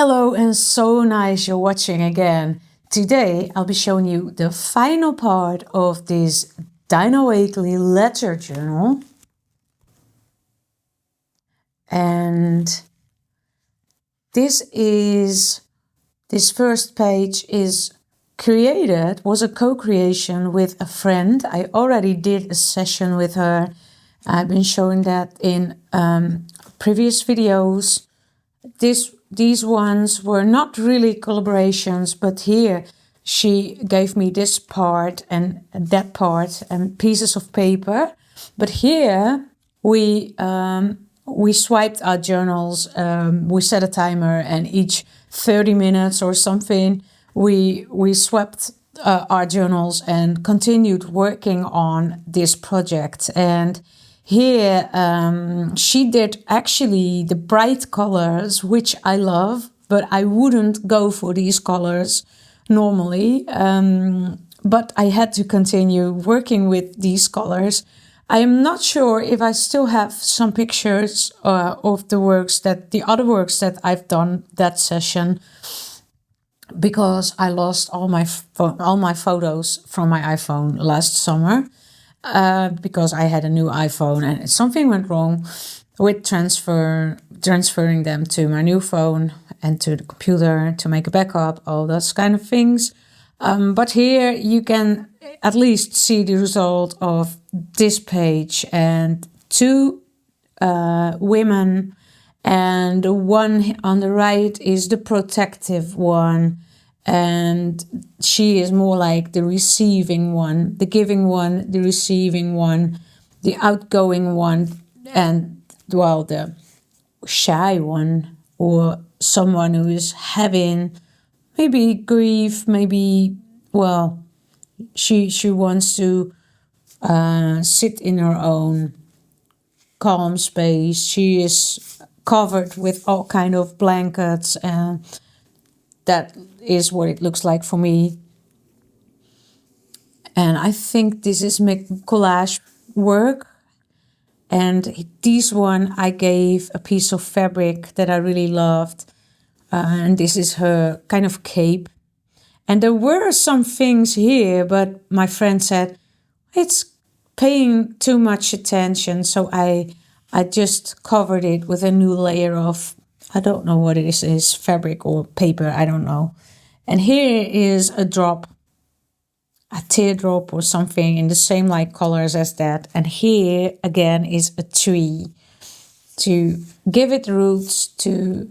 Hello and so nice you're watching again. Today I'll be showing you the final part of this Dino Weekly letter journal. And this first page was a co-creation with a friend. I already did a session with her. I've been showing that in previous videos. These ones were not really collaborations, but here she gave me this part and that part and pieces of paper. But here we swiped our journals. We set a timer, and each 30 minutes or something, we swept our journals and continued working on this project. And here, she did actually the bright colors, which I love, but I wouldn't go for these colors normally. But I had to continue working with these colors. I am not sure if I still have some pictures of the other works that I've done that session, because I lost all my photos from my iPhone last summer. Because I had a new iPhone and something went wrong with transferring them to my new phone and to the computer to make a backup, all those kind of things. But here you can at least see the result of this page, and two women, and the one on the right is the protective one. And she is more like the receiving one, the giving one, the receiving one, the outgoing one, and, well, the shy one, or someone who is having maybe grief, maybe, well, she wants to sit in her own calm space. She is covered with all kind of blankets, and that is what it looks like for me. And I think this is my collage work. And this one I gave a piece of fabric that I really loved. And this is her kind of cape. And there were some things here, but my friend said, it's paying too much attention. So I just covered it with a new layer of, I don't know what it is fabric or paper, I don't know. And here is a teardrop or something in the same light colors as that. And here again is a tree to give it roots, to,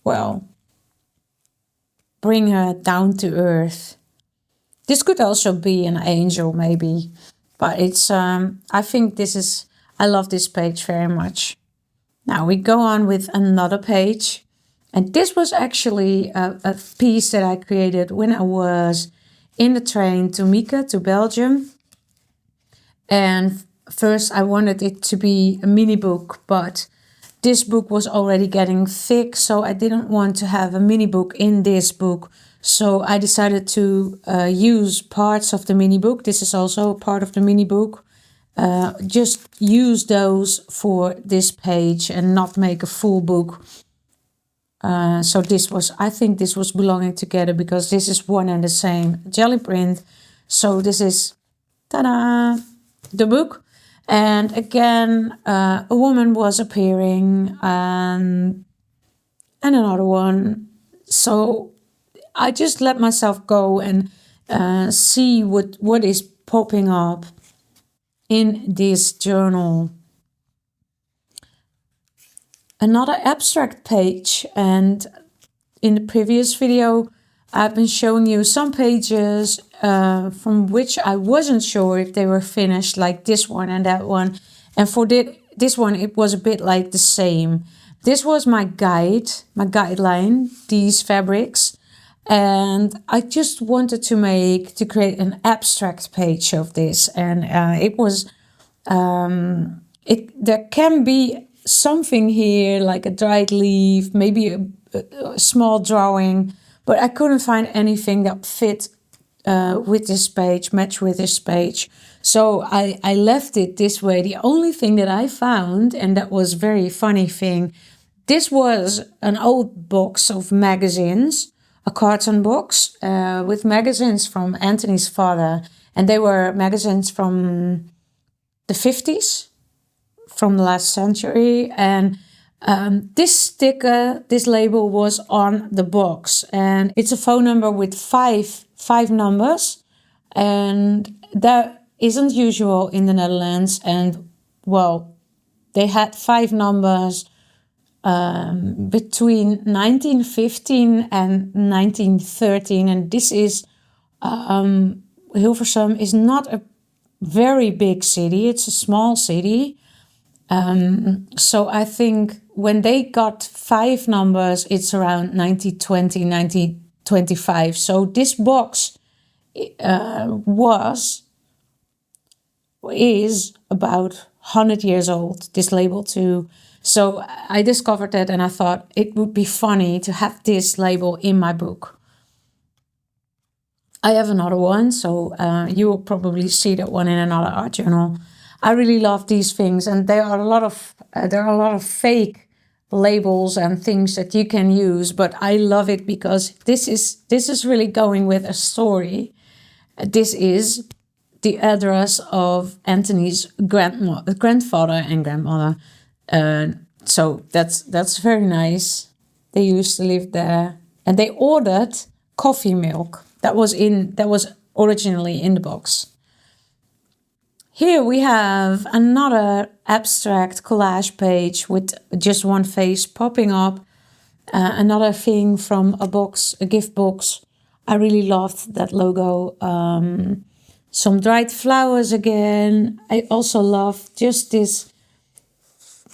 well, bring her down to earth. This could also be an angel maybe, but it's, I think I love this page very much. Now we go on with another page. And this was actually a piece that I created when I was in the train to Mieke, to Belgium. And first I wanted it to be a mini book, but this book was already getting thick, so I didn't want to have a mini book in this book. So I decided to use parts of the mini book. This is also part of the mini book. Just use those for this page and not make a full book. So I think this was belonging together, because this is one and the same jelly print. So this is, ta-da, the book. And again, a woman was appearing, and another one. So I just let myself go and see what is popping up in this journal. Another abstract page, and in the previous video I've been showing you some pages from which I wasn't sure if they were finished, like this one and that one. And for this one it was a bit like the same. This was my guideline, these fabrics, and I just wanted to create an abstract page of this. And it was there can be something here like a dried leaf, maybe a small drawing, but I couldn't find anything that fit with this page, match with this page. So I left it this way. The only thing that I found, and that was very funny thing, This was an old box of magazines, a carton box with magazines from Anthony's father. And they were magazines from the 50s, from the last century. And this sticker, this label was on the box. And it's a phone number with five numbers. And that isn't usual in the Netherlands. And, well, they had 5 numbers between 1915 and 1913. And this is, Hilversum is not a very big city. It's a small city. So I think when they got 5 numbers, it's around 1920, 1925. So this box is about 100 years old, this label too. So I discovered that and I thought it would be funny to have this label in my book. I have another one, so you will probably see that one in another art journal. I really love these things, and there are a lot of fake labels and things that you can use, but I love it because this is really going with a story. This is the address of Anthony's grandfather and grandmother. So that's very nice. They used to live there, and they ordered coffee milk. That was originally in the box. Here we have another abstract collage page with just one face popping up. Another thing from a gift box. I really loved that logo. Some dried flowers again. I also love just this.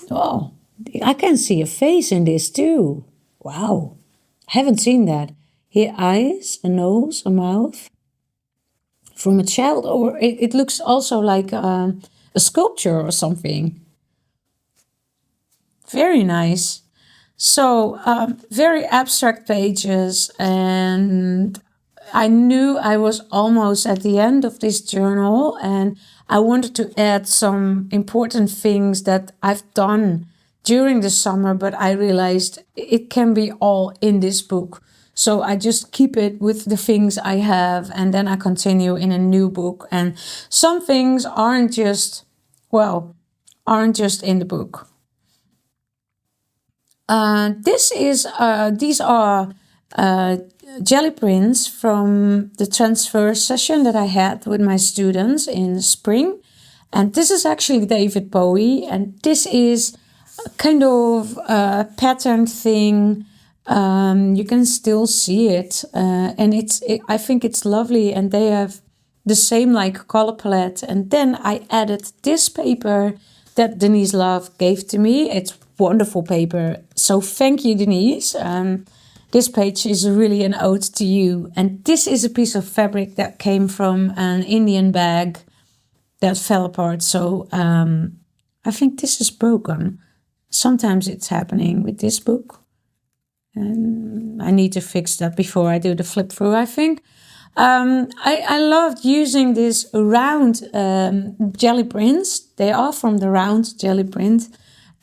Oh, I can see a face in this too. Wow, I haven't seen that. Here, eyes, a nose, a mouth. From a child, or it looks also like a sculpture or something. Very nice. So very abstract pages, and I knew I was almost at the end of this journal, and I wanted to add some important things that I've done during the summer, but I realized it can be all in this book. So I just keep it with the things I have, and then I continue in a new book. And some things aren't just in the book. These are jelly prints from the transfer session that I had with my students in spring. And this is actually David Bowie, and this is a kind of patterned thing. You can still see it, and I think it's lovely, and they have the same like color palette. And then I added this paper that Denise Love gave to me. It's wonderful paper, so thank you, Denise. This page is really an ode to you, and this is a piece of fabric that came from an Indian bag that fell apart. So I think this is broken. Sometimes it's happening with this book. And I need to fix that before I do the flip through, I think. I loved using this round jelly prints. They are from the round jelly print.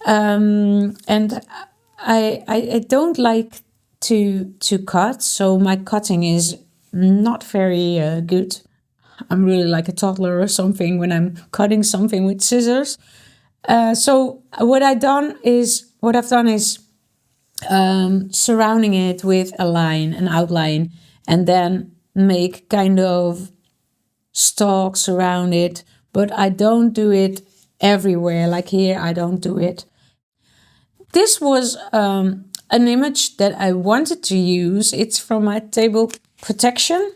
And I don't like to cut, so my cutting is not very good. I'm really like a toddler or something when I'm cutting something with scissors. So what I've done is surrounding it with an outline, and then make kind of stalks around it. But I don't do it everywhere. Like here, I don't do it. This was an image that I wanted to use. It's from my table protection.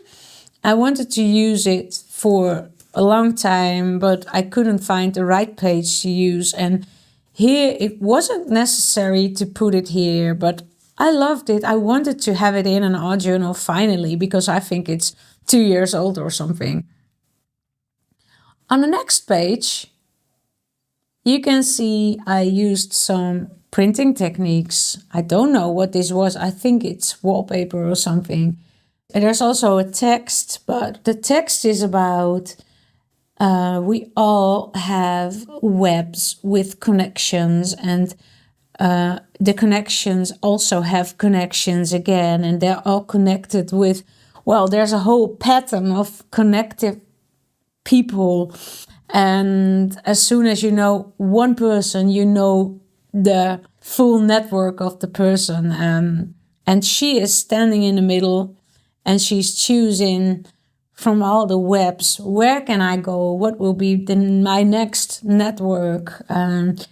I wanted to use it for a long time, but I couldn't find the right page to use. And here, it wasn't necessary to put it here, but I loved it. I wanted to have it in an art journal finally, because I think it's 2 years old or something. On the next page, you can see I used some printing techniques. I don't know what this was. I think it's wallpaper or something. And there's also a text, but the text is about we all have webs with connections, and the connections also have connections again, and they're all connected with, well, there's a whole pattern of connected people. And as soon as you know one person, you know the full network of the person. And she is standing in the middle, and she's choosing from all the webs, where can I go? What will be my next network?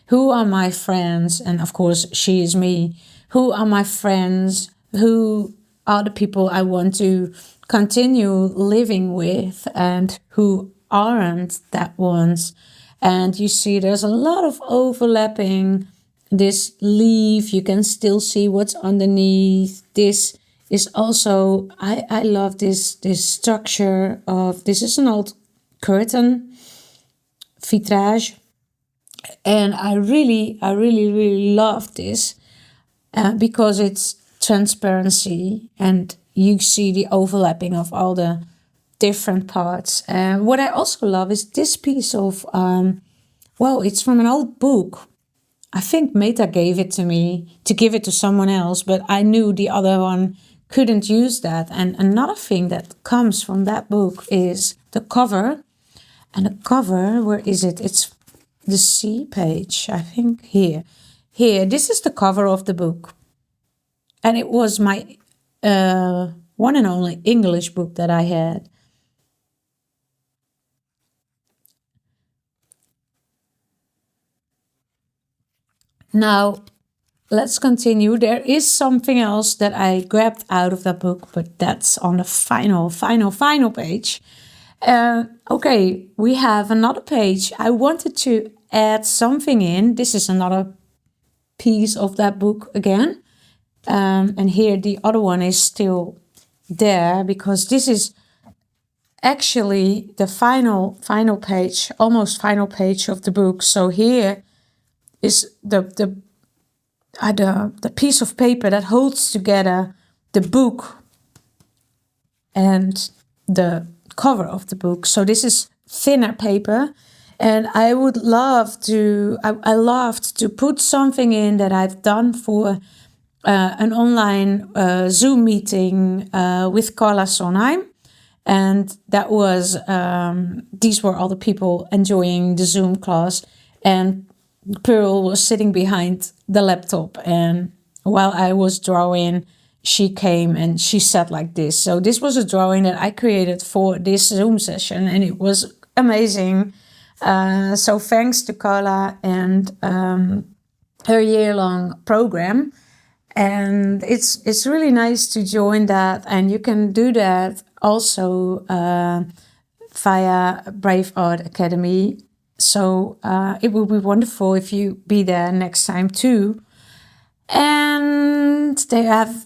Who are my friends? And of course, she is me. Who are my friends? Who are the people I want to continue living with, and who aren't that ones? And you see there's a lot of overlapping. This leaf, you can still see what's underneath. This is also, I love this structure of, this is an old curtain, vitrage. And I really love this because it's transparency, and you see the overlapping of all the different parts. And what I also love is this piece of, well, it's from an old book. I think Meta gave it to me to give it to someone else, but I knew the other one couldn't use that. And another thing that comes from that book is the cover. And the cover, where is it? It's the C page, I think here. Here, this is the cover of the book. And it was my one and only English book that I had. Now, let's continue. There is something else that I grabbed out of that book, but that's on the final page. Okay, we have another page. I wanted to add something in. This is another piece of that book again. And here the other one is still there, because this is actually the final page, almost final page of the book. So here is the piece of paper that holds together the book and the cover of the book. So this is thinner paper, and I would love to, I loved to put something in that I've done for an online Zoom meeting with Carla Sonheim. And that was, these were all the people enjoying the Zoom class, and Pearl was sitting behind the laptop, and while I was drawing, she came and she sat like this. So this was a drawing that I created for this Zoom session, and it was amazing. So thanks to Carla and her year-long program. And it's really nice to join that, and you can do that also via Brave Art Academy. So it will be wonderful if you be there next time too. And they have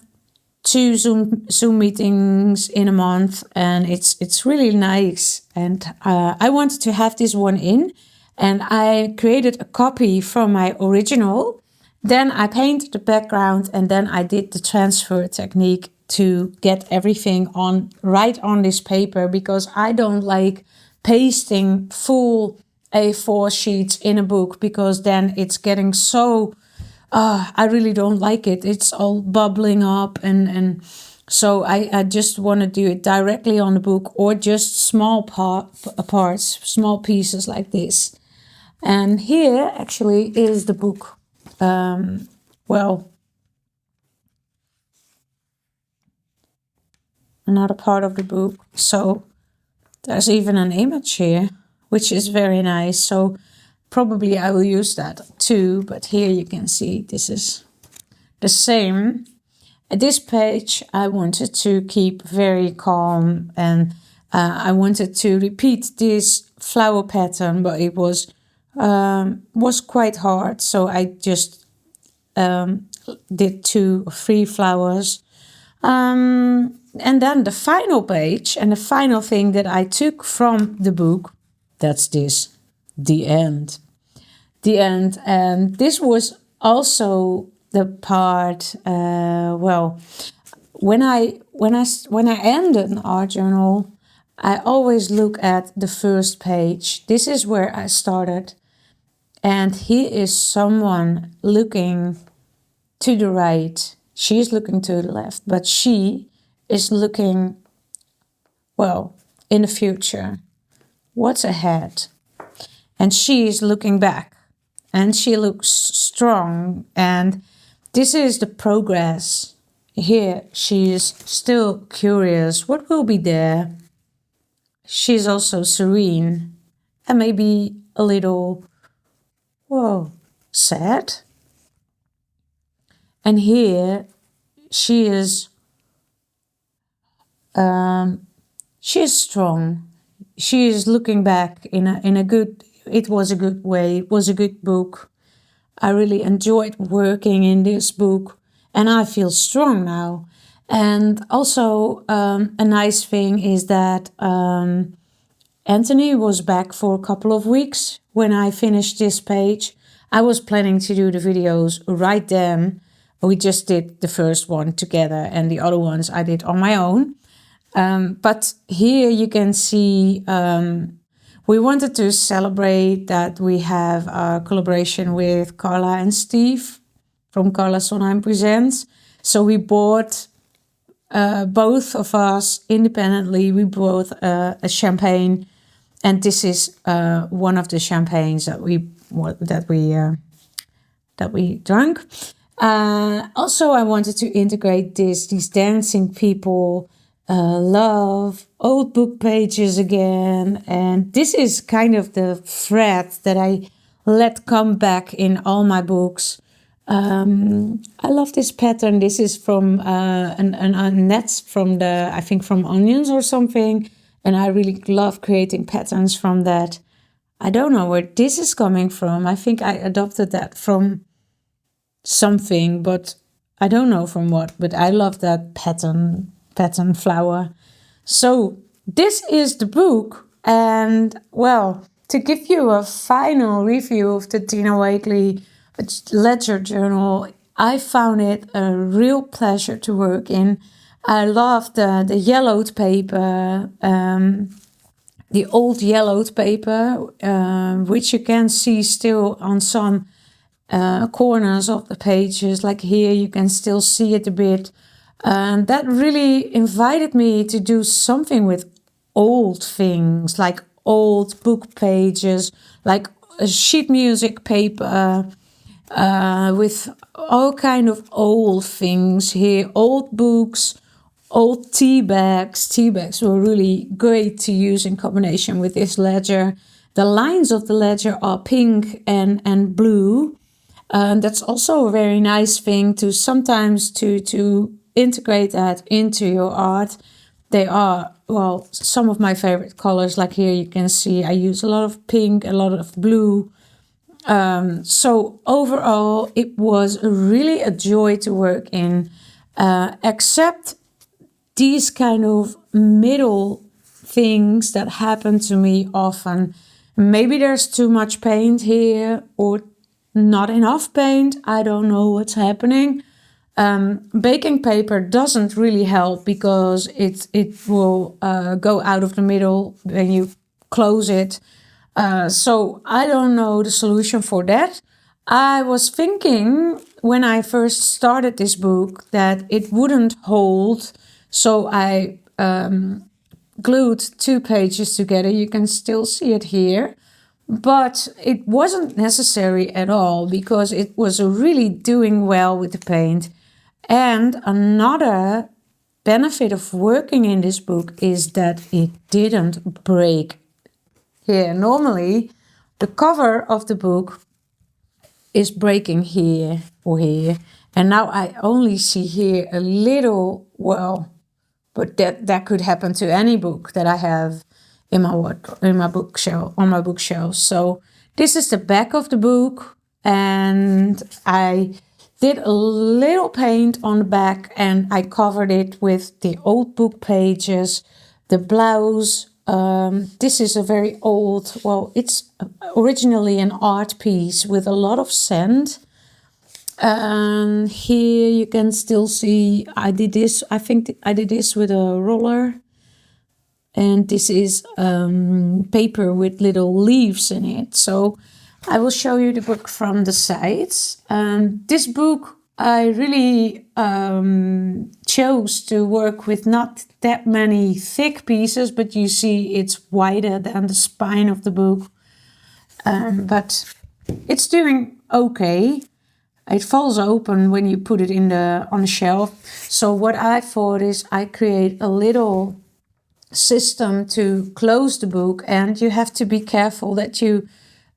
2 Zoom meetings in a month, and it's really nice. And I wanted to have this one in, and I created a copy from my original. Then I painted the background, and then I did the transfer technique to get everything on right on this paper, because I don't like pasting full A4 sheets in a book, because then it's getting so, I really don't like it. It's all bubbling up, and so I just want to do it directly on the book, or just small parts, small pieces like this. And here actually is the book. Well, another part of the book. So there's even an image here, which is very nice. So probably I will use that too. But here you can see this is the same. At this page, I wanted to keep very calm, and I wanted to repeat this flower pattern, but it was quite hard. So I just did 2 or 3 flowers. And then the final page, and the final thing that I took from the book, that's this, the end. The end. And this was also the part, well, when I end an art journal, I always look at the first page. This is where I started. And here is someone looking to the right. She's looking to the left, but she is looking, well, in the future. What's ahead? And she is looking back. And she looks strong. And this is the progress. Here, she is still curious. What will be there? She's also serene. And maybe a little, whoa, sad. And here, she is strong. She is looking back in a good, it was a good way, it was a good book. I really enjoyed working in this book and I feel strong now. And also a nice thing is that Anthony was back for a couple of weeks when I finished this page. I was planning to do the videos right then. We just did the first one together and the other ones I did on my own. But here you can see we wanted to celebrate that we have a collaboration with Carla and Steve from Carla Sonheim Presents. So we bought, both of us independently, we bought a champagne. And this is one of the champagnes that we drank. Also, I wanted to integrate these dancing people, love, old book pages again. And this is kind of the thread that I let come back in all my books. I love this pattern. This is from a net from I think from Onions or something. And I really love creating patterns from that. I don't know where this is coming from. I think I adopted that from something, but I don't know from what. But I love that pattern flower. So this is the book. And well, to give you a final review of the Tina Wakely ledger journal, I found it a real pleasure to work in. I love the yellowed paper, the old yellowed paper, which you can see still on some corners of the pages. Like here, you can still see it a bit. And that really invited me to do something with old things, like old book pages, like a sheet music paper, with all kind of old things here, old books, old tea bags. Tea bags were really great to use in combination with this ledger. The lines of the ledger are pink and blue. That's also a very nice thing to sometimes to integrate that into your art. They are, well, some of my favorite colors. Like here you can see I use a lot of pink, a lot of blue. So overall, it was really a joy to work in, except these kind of middle things that happen to me often. Maybe there's too much paint here or not enough paint. I don't know what's happening. Baking paper doesn't really help because it will go out of the middle when you close it. So I don't know the solution for that. I was thinking when I first started this book that it wouldn't hold. So I glued 2 pages together. You can still see it here. But it wasn't necessary at all because it was really doing well with the paint. And another benefit of working in this book is that it didn't break. Here, normally the cover of the book is breaking here or here. And now I only see here a little, well, but that could happen to any book that I have in my bookshelf, on my bookshelf. So this is the back of the book, and I did a little paint on the back and I covered it with the old book pages, the blouse. This is a very old, well, it's originally an art piece with a lot of sand. And here you can still see I did this. I think I did this with a roller. And this is paper with little leaves in it. So I will show you the book from the sides. This book I really chose to work with not that many thick pieces, but you see it's wider than the spine of the book. But it's doing okay. It falls open when you put it on the shelf. So what I thought is I create a little system to close the book, and you have to be careful that you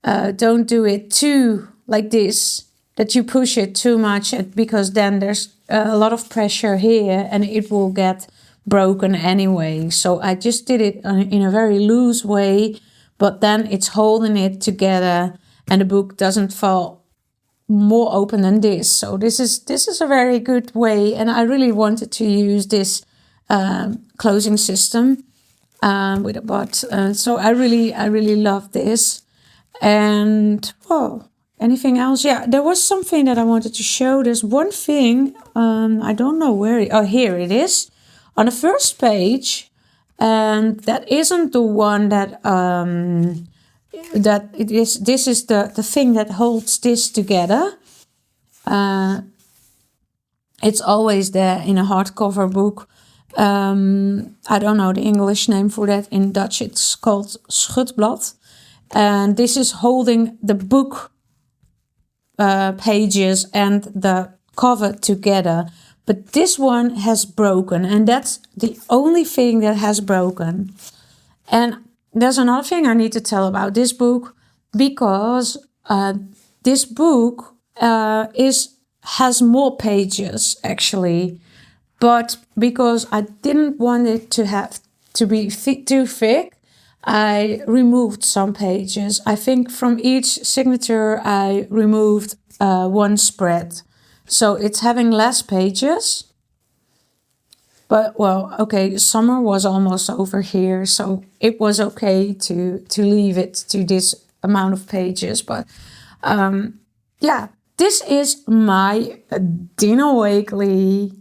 don't do it too like this, that you push it too much, because then there's a lot of pressure here and it will get broken anyway. So I just did it in a very loose way, but then it's holding it together and the book doesn't fall more open than this. So this is a very good way, and I really wanted to use this closing system with a but. So I really love this. And well, anything else? Yeah, there was something that I wanted to show. There's one thing, I don't know where. Here it is on the first page, and that isn't the one that that it is. This is the thing that holds this together. It's always there in a hardcover book. I don't know the English name for that. In Dutch it's called schutblad, and this is holding the book pages and the cover together. But this one has broken, and that's the only thing that has broken. And there's another thing I need to tell about this book, because this book has more pages actually, but because I didn't want it to be too thick, I removed some pages. I think from each signature I removed one spread, so it's having less pages. But well, okay, summer was almost over here, so it was okay to leave it to this amount of pages. But yeah, this is my Dina Wakley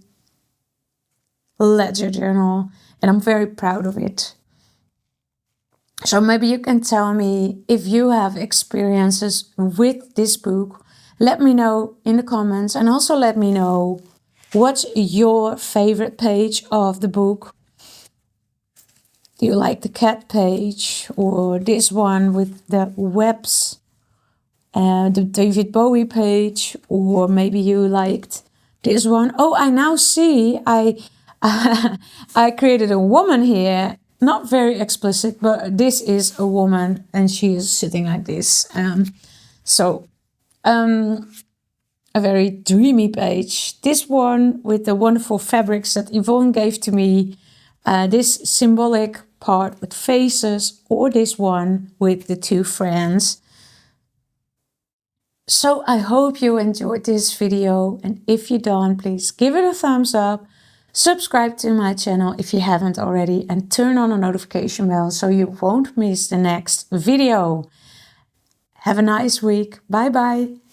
ledger journal, and I'm very proud of it. So maybe you can tell me if you have experiences with this book. Let me know in the comments, and also let me know what's your favorite page of the book. Do you like the cat page, or this one with the webs, and the David Bowie page, or maybe you liked this one? Oh, I now see I created a woman here. Not very explicit, but this is a woman and she is sitting like this. A very dreamy page. This one with the wonderful fabrics that Yvonne gave to me. This symbolic part with faces, or this one with the two friends. So I hope you enjoyed this video, and if you don't, please give it a thumbs up. Subscribe to my channel if you haven't already, and turn on the notification bell so you won't miss the next video. Have a nice week. Bye bye.